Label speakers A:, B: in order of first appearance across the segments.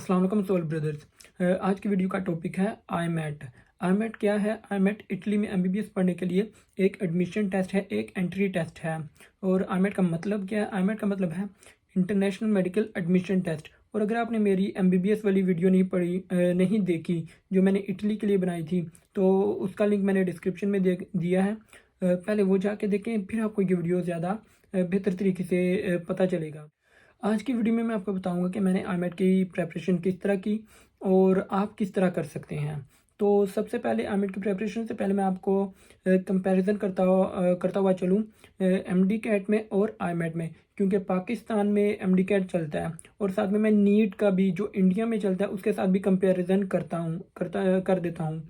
A: अस्सलाम वालेकुम soul brothers. आज की वीडियो का टॉपिक है आईमैट। आईमैट क्या है? आईमैट इटली में एमबीबीएस पढ़ने के लिए एक एडमिशन टेस्ट है, एक एंट्री टेस्ट है। और आईमैट का मतलब क्या है? आईमैट का मतलब है इंटरनेशनल मेडिकल एडमिशन टेस्ट। और अगर आपने मेरी एमबीबीएस वाली वीडियो नहीं पढ़ी, नहीं देखी, जो मैंने इटली के लिए बनाई थी, तो उसका लिंक मैंने डिस्क्रिप्शन में दे दिया है। पहले वो जाके देखें, फिर आपको ये वीडियो ज़्यादा बेहतर तरीके से पता चलेगा। आज की वीडियो में मैं आपको बताऊंगा कि मैंने आईमेट की प्रेपरेशन किस तरह की और आप किस तरह कर सकते हैं। तो सबसे पहले आईमेट की प्रेपरेशन से पहले मैं आपको कंपैरिजन करता हुआ चलूँ एमडी कैट में और आईमेट में, क्योंकि पाकिस्तान में एमडी कैट चलता है और साथ में मैं नीट का भी जो इंडिया में चलता है उसके साथ भी कंपैरिजन कर देता हूँ।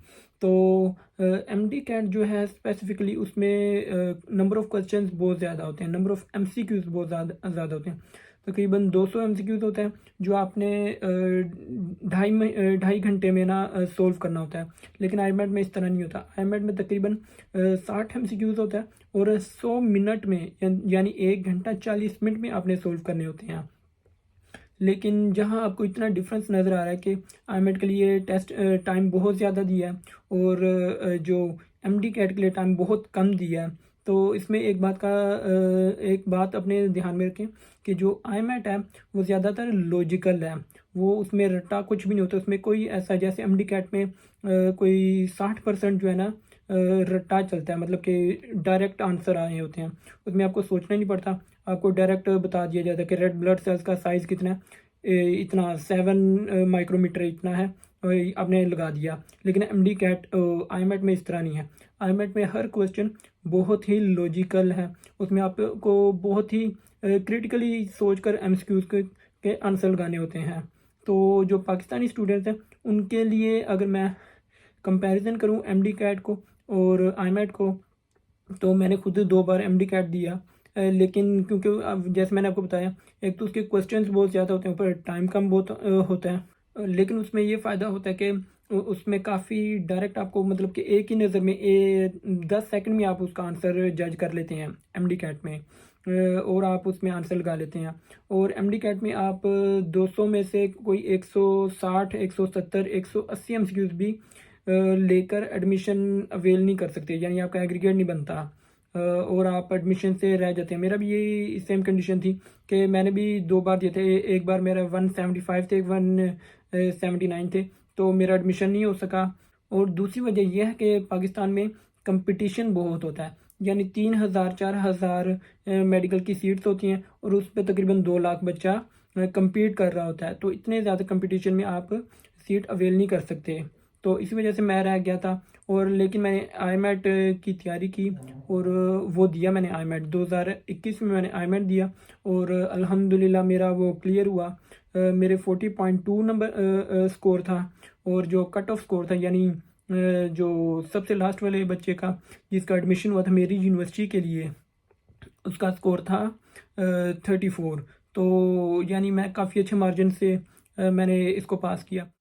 A: तो एमडी कैट जो है स्पेसिफिकली उसमें नंबर ऑफ क्वेश्चंस बहुत ज़्यादा होते हैं, नंबर ऑफ एमसीक्यूज बहुत ज़्यादा होते हैं। तकरीबन 200 एमसीक्यूज होते हैं जो आपने ढाई घंटे में ना सोल्व करना होता है। लेकिन आईमेट में इस तरह नहीं होता। आईमेट में तकरीबन 60 एमसीक्यूज होता है और 100 मिनट में यानी 1 घंटा 40 मिनट में आपने सोल्व करने होते हैं। लेकिन जहां आपको इतना डिफरेंस नज़र आ रहा है कि आईमेट के लिए टेस्ट टाइम बहुत ज़्यादा दिया है और जो एमडी कैट के लिए टाइम बहुत कम दिया है, तो इसमें एक बात अपने ध्यान में रखें कि जो आईमेट है वो ज़्यादातर लॉजिकल है। वो उसमें रट्टा कुछ भी नहीं होता। उसमें कोई ऐसा, जैसे एमडी कैट में कोई 60% जो है ना रट्टा चलता है, मतलब कि डायरेक्ट आंसर आए होते हैं। उसमें आपको सोचना नहीं पड़ता, आपको डायरेक्ट बता दिया जाता है कि रेड ब्लड सेल्स का साइज़ कितना है, इतना 7 माइक्रोमीटर इतना है, आपने लगा दिया। लेकिन एमडी कैट आईमेट में इस तरह नहीं है। आईमेट में हर क्वेश्चन बहुत ही लॉजिकल है। उसमें आपको बहुत ही क्रिटिकली सोचकर एमसीक्यूज के आंसर लगाने होते हैं। तो जो पाकिस्तानी स्टूडेंट्स हैं उनके लिए अगर मैं कंपैरिजन करूं एमडी कैट को और आईमेट को, तो मैंने खुद 2 बार एमडी कैट दिया। लेकिन क्योंकि अब जैसे मैंने आपको बताया, एक तो उसके क्वेश्चंस बहुत ज़्यादा होते हैं, ऊपर टाइम कम बहुत होता है। लेकिन उसमें ये फ़ायदा होता है कि उसमें काफ़ी डायरेक्ट आपको, मतलब कि एक ही नज़र में 10 सेकंड में आप उसका आंसर जज कर लेते हैं एमडी कैट में। और आप उसमें आंसर लगा लेते हैं। और एमडी कैट में आप 200 में से कोई 160 170 180 एमसीक्यूज भी लेकर एडमिशन अवेल नहीं कर सकते, यानी आपका एग्रीगेट नहीं बनता और आप एडमिशन से रह जाते हैं। मेरा भी यही सेम कंडीशन थी कि मैंने भी 2 बार दिए थे। एक बार मेरा 175 थे, 179 थे, तो मेरा एडमिशन नहीं हो सका। और दूसरी वजह यह है कि पाकिस्तान में कंपटीशन बहुत होता है, यानी 3000 4000 मेडिकल की सीट्स होती हैं और उस पर तकरीबन 2 लाख बच्चा compete कर रहा होता है। तो इतने ज़्यादा कंपटीशन में आप सीट अवेल नहीं कर सकते। तो इसी वजह से मैं रह गया था। और लेकिन मैंने आईमेट की तैयारी की और वो दिया मैंने आईमेट 2021 में मैंने आईमेट दिया और अल्हम्दुलिल्लाह मेरा वो क्लियर हुआ। मेरे 40.2 नंबर स्कोर था और जो कट ऑफ स्कोर था, यानी जो सबसे लास्ट वाले बच्चे का जिसका एडमिशन हुआ था मेरी यूनिवर्सिटी के लिए, उसका स्कोर था 34। तो यानी मैं काफ़ी अच्छे मार्जिन से मैंने इसको पास किया।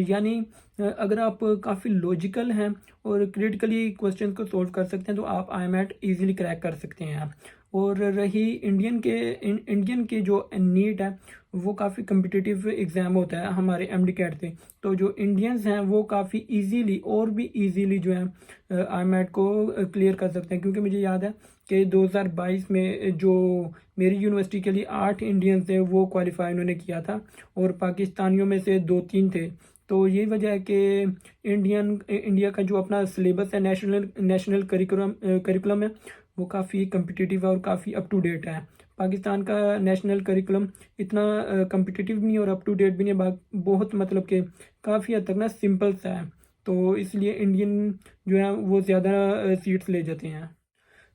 A: यानी अगर आप काफ़ी लॉजिकल हैं और क्रिटिकली क्वेश्चन को सॉल्व कर सकते हैं तो आप आईमेट इजीली क्रैक कर सकते हैं। और रही इंडियन के जो नीट है, वो काफ़ी कम्पिटिटिव एग्ज़ाम होता है हमारे एमडी कैट से। तो जो इंडियंस हैं वो काफ़ी इजीली और भी इजीली जो है आईमेट को क्लियर कर सकते हैं। क्योंकि मुझे याद है कि 2022 में जो मेरी यूनिवर्सिटी के लिए 8 इंडियंस थे वो क्वालिफाई उन्होंने किया था और पाकिस्तानियों में से 2-3 थे। तो यही वजह है कि इंडिया का जो अपना सिलेबस है, नेशनल करिकुलम है, वो काफ़ी कम्पिटिटिव है और काफ़ी अप टू डेट है। पाकिस्तान का नेशनल करिकुलम इतना कम्पिटिटिव नहीं और अप टू डेट भी नहीं है, बहुत मतलब कि काफ़ी हद तक ना सिंपल सा है। तो इसलिए इंडियन जो है वो ज़्यादा सीट्स ले जाते हैं।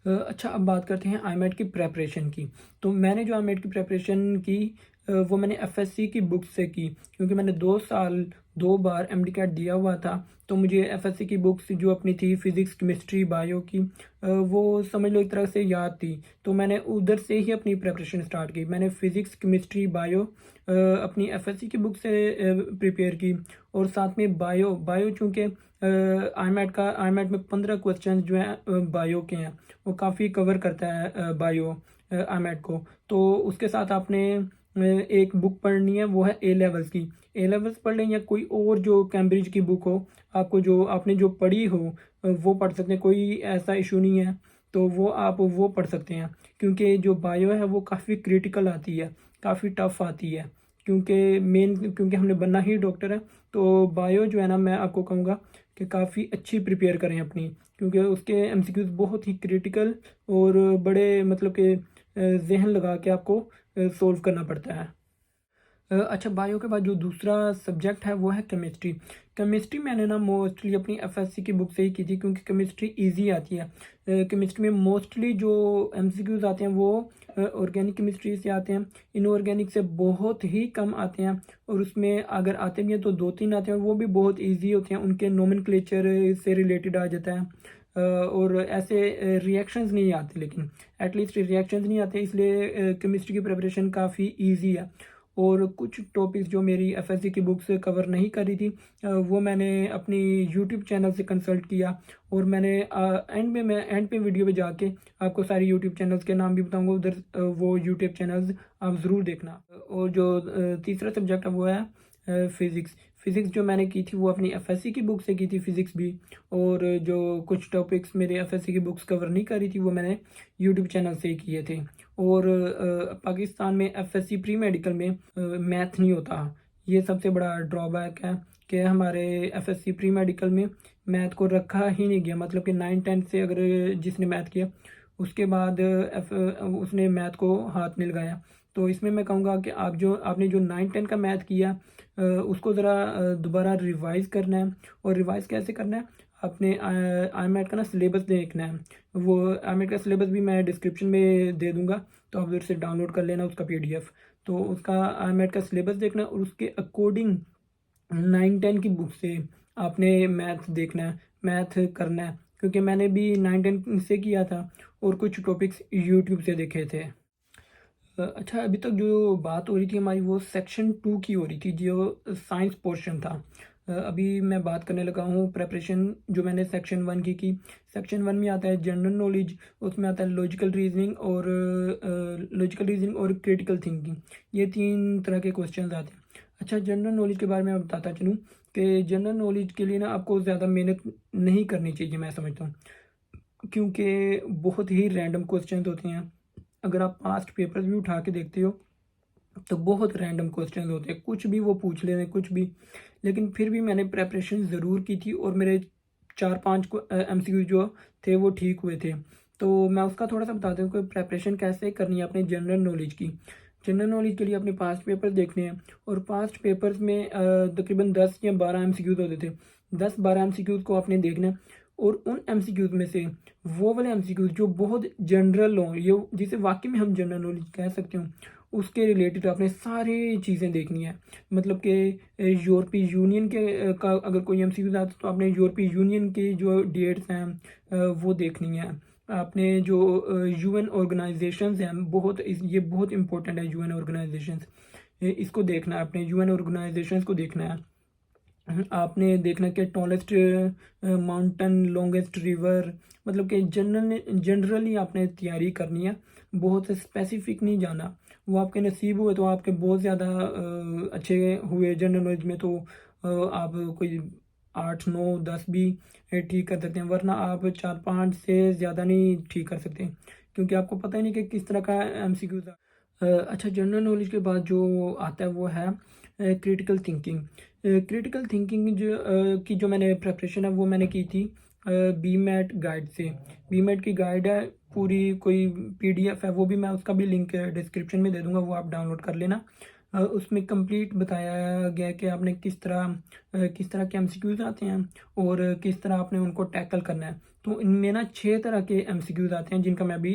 A: अच्छा, अब बात करते हैं आईमेट की प्रेपरेशन की। तो मैंने जो आईमेट की प्रेपरेशन की वो मैंने एफएससी की बुक से की, क्योंकि मैंने 2 साल 2 बार एमडी कैट दिया हुआ था। तो मुझे एफएससी की बुक्स जो अपनी थी फिज़िक्स केमिस्ट्री बायो की, वो समझ लो एक तरह से याद थी। तो मैंने उधर से ही अपनी प्रेपरेशन स्टार्ट की। मैंने फिज़िक्स केमिस्ट्री बायो अपनी एफएससी की बुक से प्रिपेयर की और साथ में बायो चूँकि आईमेट में 15 क्वेश्चन जो हैं बायो के हैं, वो काफ़ी कवर करता है बायो आईमेट को। तो उसके साथ आपने एक बुक पढ़नी है, वो है ए लेवल्स की। ए लेवल्स पढ़ लें या कोई और जो कैम्ब्रिज की बुक हो, आपको जो आपने जो पढ़ी हो वो पढ़ सकते हैं, कोई ऐसा इशू नहीं है। तो वो आप वो पढ़ सकते हैं, क्योंकि जो बायो है वो काफ़ी क्रिटिकल आती है, काफ़ी टफ आती है, क्योंकि हमने बनना ही डॉक्टर है। तो बायो जो है ना, मैं आपको कहूँगा कि काफ़ी अच्छी प्रिपेयर करें अपनी, क्योंकि उसके एमसीक्यूज बहुत ही क्रिटिकल और बड़े मतलब कि जहन लगा के आपको सोल्व करना पड़ता है। अच्छा, बायो के बाद जो दूसरा सब्जेक्ट है वो है केमिस्ट्री। केमिस्ट्री मैंने ना मोस्टली अपनी एफएससी की बुक से ही की थी, क्योंकि केमिस्ट्री इजी आती है। केमिस्ट्री में मोस्टली जो एमसीक्यूज आते हैं वो ऑर्गेनिक केमिस्ट्री से आते हैं, इनऑर्गेनिक से बहुत ही कम आते हैं, और उसमें अगर आते भी हैं तो 2-3 आते हैं, और वो भी बहुत ईजी होते हैं, उनके नोमेनक्लेचर से रिलेटेड आ जाता है। और ऐसे रिएक्शंस नहीं आते, लेकिन एटलीस्ट रिएक्शंस नहीं आते, इसलिए केमिस्ट्री की प्रिपरेशन काफ़ी ईजी है। और कुछ टॉपिक्स जो मेरी एफएससी की बुक से कवर नहीं कर रही थी, वो मैंने अपनी यूट्यूब चैनल से कंसल्ट किया, और मैंने मैं एंड पे वीडियो पे जाके आपको सारी यूट्यूब चैनल्स के नाम भी बताऊंगा, उधर वो यूट्यूब चैनल्स आप ज़रूर देखना। और जो तीसरा सब्जेक्ट है वो है फिज़िक्स। फिज़िक्स जो मैंने की थी वो अपनी एफएससी की बुक से की थी, फिज़िक्स भी। और जो कुछ टॉपिक्स मेरे एफएससी की बुक्स कवर नहीं कर रही थी वो मैंने यूट्यूब चैनल से ही किए थे। और पाकिस्तान में एफएससी प्री मेडिकल में मैथ नहीं होता, ये सबसे बड़ा ड्रॉबैक है कि हमारे एफएससी प्री मेडिकल में मैथ को रखा ही नहीं गया। मतलब कि 9-10 से अगर जिसने मैथ किया, उसके बाद उसने मैथ को हाथ नहीं लगाया। तो इसमें मैं कहूँगा कि आपने जो 9-10 का मैथ किया, उसको ज़रा दोबारा रिवाइज़ करना है। और रिवाइज़ कैसे करना है, आपने आई मैथ का ना सिलेबस देखना है। वो आई मैथ का सिलेबस भी मैं डिस्क्रिप्शन में दे दूँगा, तो आप उधर से डाउनलोड कर लेना उसका पीडीएफ। तो उसका आई मैथ का सिलेबस देखना है, और उसके अकॉर्डिंग 9-10 की बुक से आपने मैथ देखना है, मैथ करना है, क्योंकि मैंने भी 9-10 से किया था, और कुछ टॉपिक्स यूट्यूब से देखे थे। अच्छा, अभी तक जो बात हो रही थी हमारी वो सेक्शन 2 की हो रही थी, जो साइंस पोर्शन था। अभी मैं बात करने लगा हूँ प्रेपरेशन जो मैंने सेक्शन 1 की। सेक्शन 1 में आता है जनरल नॉलेज, उसमें आता है लॉजिकल रीजनिंग और क्रिटिकल थिंकिंग। ये 3 तरह के क्वेश्चन आते हैं। अच्छा, जनरल नॉलेज के बारे में मैं बताता चलूँ कि जनरल नॉलेज के लिए ना आपको ज़्यादा मेहनत नहीं करनी चाहिए, मैं समझता हूँ, क्योंकि बहुत ही रैंडम क्वेश्चन होते हैं। अगर आप पास्ट पेपर्स भी उठा के देखते हो तो बहुत रैंडम क्वेश्चंस होते हैं, कुछ भी वो पूछ ले रहे हैं, कुछ भी। लेकिन फिर भी मैंने प्रेपरेशन ज़रूर की थी, और मेरे 4-5 को एमसीक्यू जो थे वो ठीक हुए थे। तो मैं उसका थोड़ा सा बताता हूँ कि प्रेपरेशन कैसे करनी है अपने जनरल नॉलेज की। जनरल नॉलेज के लिए अपने पास्ट पेपर देखने हैं, और पास्ट पेपर्स में तकरीबन 10 या 12 एमसीक्यूज होते थे। 10-12 एमसीक्यूज को आपने देखना है, और उन एमसीक्यूज में से वो वाले एमसीक्यूज जो बहुत जनरल हों, ये जिसे वाकई में हम जनरल नॉलेज कह सकते हो, उसके रिलेटेड आपने सारी चीज़ें देखनी है। मतलब कि यूरोपीय यूनियन का अगर कोई एमसीक्यू आता है तो आपने यूरोपीय यूनियन की जो डेट्स हैं वो देखनी है। आपने जो यूएन ऑर्गेनाइजेशंस हैं, ये बहुत इंपॉर्टेंट है, यूएन ऑर्गेनाइजेशंस, इसको देखना है, आपने यूएन ऑर्गेनाइजेशंस को देखना है। आपने देखना कि टॉलेस्ट माउंटेन, लॉन्गेस्ट रिवर, मतलब कि जनरली आपने तैयारी करनी है, बहुत स्पेसिफिक नहीं जाना। वो आपके नसीब हुए तो आपके बहुत ज़्यादा अच्छे हुए जनरल नॉलेज में, तो आप कोई 8-9-10 भी ठीक कर सकते हैं, वरना आप 4-5 से ज़्यादा नहीं ठीक कर सकते, क्योंकि आपको पता ही नहीं कि किस तरह का एमसीक्यू था। अच्छा, जनरल नॉलेज के बाद जो आता है वो है क्रिटिकल थिंकिंग। क्रिटिकल थिंकिंग की जो मैंने प्रिपरेशन है वो मैंने की थी बी मैट गाइड से। बी मैट की गाइड है पूरी, कोई पीडीएफ है, वो भी मैं उसका भी लिंक डिस्क्रिप्शन में दे दूंगा, वो आप डाउनलोड कर लेना। उसमें कंप्लीट बताया गया है कि आपने किस तरह के एमसीक्यूज आते हैं, और किस तरह आपने उनको टैकल करना है। तो इनमें ना 6 तरह के एमसीक्यूज आते हैं, जिनका मैं अभी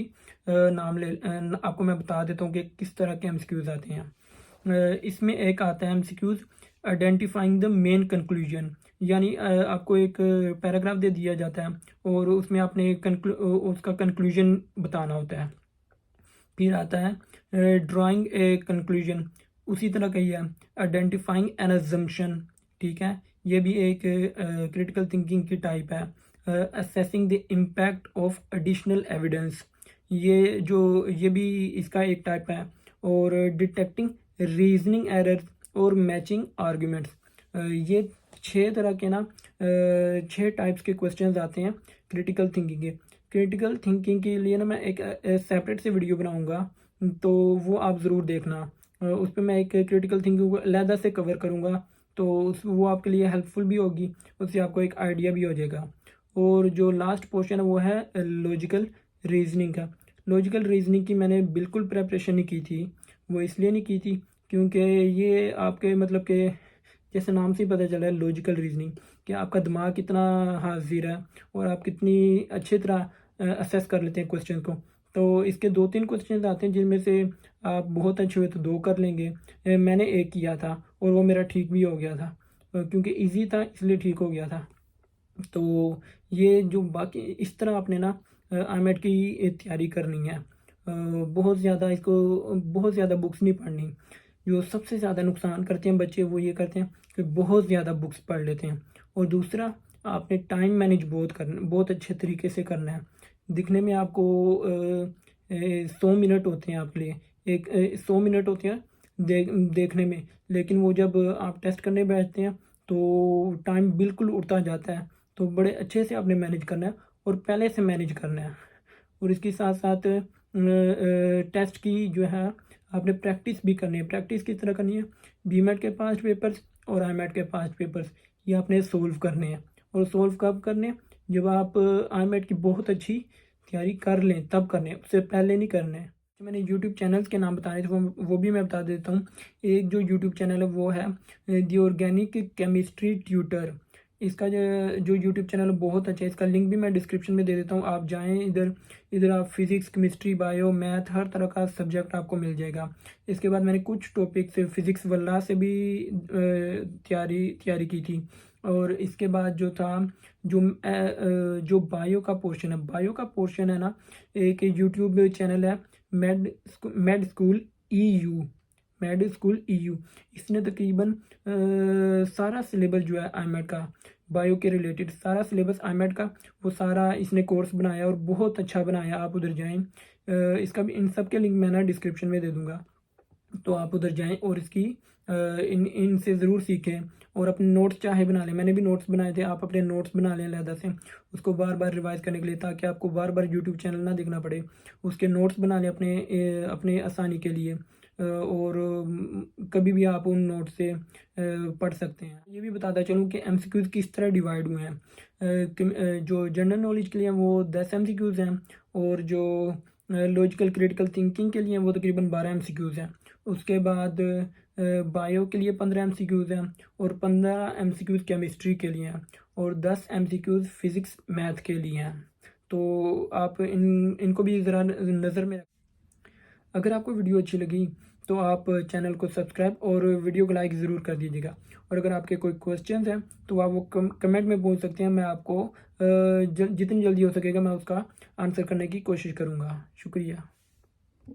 A: आपको मैं बता देता हूँ कि किस तरह के एमसीक्यूज आते हैं। इसमें एक आता है MCQs identifying the main conclusion, यानी आपको एक पैराग्राफ दे दिया जाता है, और उसमें आपने उसका कंक्लूजन बताना होता है। फिर आता है ड्राइंग ए कंक्लूजन, उसी तरह का ही है आइडेंटिफाइंग एन अजम्पशन। ठीक है, ये भी एक क्रिटिकल थिंकिंग की टाइप है। Assessing the impact of additional evidence, ये भी इसका एक टाइप है। और डिटेक्टिंग रीजनिंग एरर्स और मैचिंग आर्ग्यूमेंट्स। ये 6 तरह के ना 6 टाइप्स के क्वेश्चंस आते हैं क्रिटिकल थिंकिंग के। क्रिटिकल थिंकिंग के लिए ना मैं एक सेपरेट से वीडियो बनाऊंगा, तो वो आप ज़रूर देखना। उस पर मैं एक क्रिटिकल थिंकिंग को अलहदा से कवर करूँगा, तो वो आपके लिए हेल्पफुल भी होगी, उससे आपको एक आइडिया भी हो जाएगा। और जो लास्ट पोर्शन है वो है लॉजिकल रीजनिंग का। लॉजिकल रीजनिंग की मैंने बिल्कुल प्रेपरेशन नहीं की थी। वो इसलिए नहीं की थी क्योंकि ये आपके मतलब के जैसे नाम से ही पता चला है लॉजिकल रीजनिंग, कि आपका दिमाग कितना हाजिर है और आप कितनी अच्छी तरह असेस कर लेते हैं क्वेश्चन को। तो इसके 2-3 क्वेश्चन आते हैं जिनमें से आप बहुत अच्छे हुए तो 2 कर लेंगे। मैंने एक किया था और वो मेरा ठीक भी हो गया था, क्योंकि इजी था इसलिए ठीक हो गया था। तो ये जो बाकी इस तरह आपने ना आईमेट की तैयारी करनी है। बहुत ज़्यादा इसको बहुत ज़्यादा बुक्स नहीं पढ़नी। जो सबसे ज़्यादा नुकसान करते हैं बच्चे वो ये करते हैं कि बहुत ज़्यादा बुक्स पढ़ लेते हैं। और दूसरा, आपने टाइम मैनेज बहुत अच्छे तरीके से करना है। दिखने में आपको 100 मिनट होते हैं आपके लिए, 100 मिनट होते हैं देखने में, लेकिन वो जब आप टेस्ट करने बैठते हैं तो टाइम बिल्कुल उड़ता जाता है। तो बड़े अच्छे से आपने मैनेज करना है और पहले से मैनेज करना है। और इसके साथ साथ टेस्ट की जो है आपने प्रैक्टिस भी करनी है। प्रैक्टिस किस तरह करनी है? बीमेट के 5 पेपर्स और आईमेट के 5 पेपर्स ये आपने सोल्व करने हैं। और सोल्व कब करने हैं? जब आप आईमेट की बहुत अच्छी तैयारी कर लें तब करने हैं, उससे पहले नहीं करने हैं। जो मैंने यूट्यूब चैनल्स के नाम बताए थे वो भी मैं बता देता हूँ। एक जो यूट्यूब चैनल है वो है दी ऑर्गेनिक केमिस्ट्री ट्यूटर। इसका जो यूट्यूब चैनल है बहुत अच्छा है। इसका लिंक भी मैं डिस्क्रिप्शन में दे देता हूँ, आप जाएं इधर। इधर आप फिजिक्स, केमिस्ट्री, बायो, मैथ हर तरह का सब्जेक्ट आपको मिल जाएगा। इसके बाद मैंने कुछ टॉपिक से फिजिक्स वाला से भी तैयारी की थी। और इसके बाद जो था जो बायो का पोर्शन है, बायो का पोर्शन है ना, एक यूट्यूब चैनल है made school EU। Made school EU इसने तकरीबन सारा सिलेबस जो है आईमेट का, बायो के रिलेटेड सारा सिलेबस आईमेट का, वो सारा इसने कोर्स बनाया और बहुत अच्छा बनाया। आप उधर जाएं, इसका भी इन सब के लिंक मैं ना डिस्क्रिप्शन में दे दूंगा, तो आप उधर जाएं और इसकी इनसे ज़रूर सीखें और अपने नोट्स चाहे बना लें। मैंने भी नोट्स बनाए थे, आप अपने नोट्स बना लें अलहदा से उसको बार बार रिवाइज करने के लिए, ताकि आपको बार बार यूट्यूब चैनल ना देखना पड़े। उसके नोट्स बना लें अपने आसानी के लिए, और कभी भी आप उन नोट से पढ़ सकते हैं। ये भी बताता चलूँ कि MCQs किस तरह डिवाइड हुए हैं। जो जनरल नॉलेज के लिए वो 10 MCQs हैं, और जो लॉजिकल क्रिटिकल थिंकिंग के लिए वो तकरीबन 12 MCQs हैं। उसके बाद बायो के लिए 15 MCQs हैं, और 15 MCQs केमिस्ट्री के लिए हैं, और 10 MCQs फिज़िक्स मैथ के लिए हैं। तो आप इनको भी ज़रा नज़र में। अगर आपको वीडियो अच्छी लगी तो आप चैनल को सब्सक्राइब और वीडियो को लाइक ज़रूर कर दीजिएगा। और अगर आपके कोई क्वेश्चंस हैं तो आप वो कमेंट में पूछ सकते हैं। मैं आपको जितनी जल्दी हो सकेगा मैं उसका आंसर करने की कोशिश करूँगा। शुक्रिया।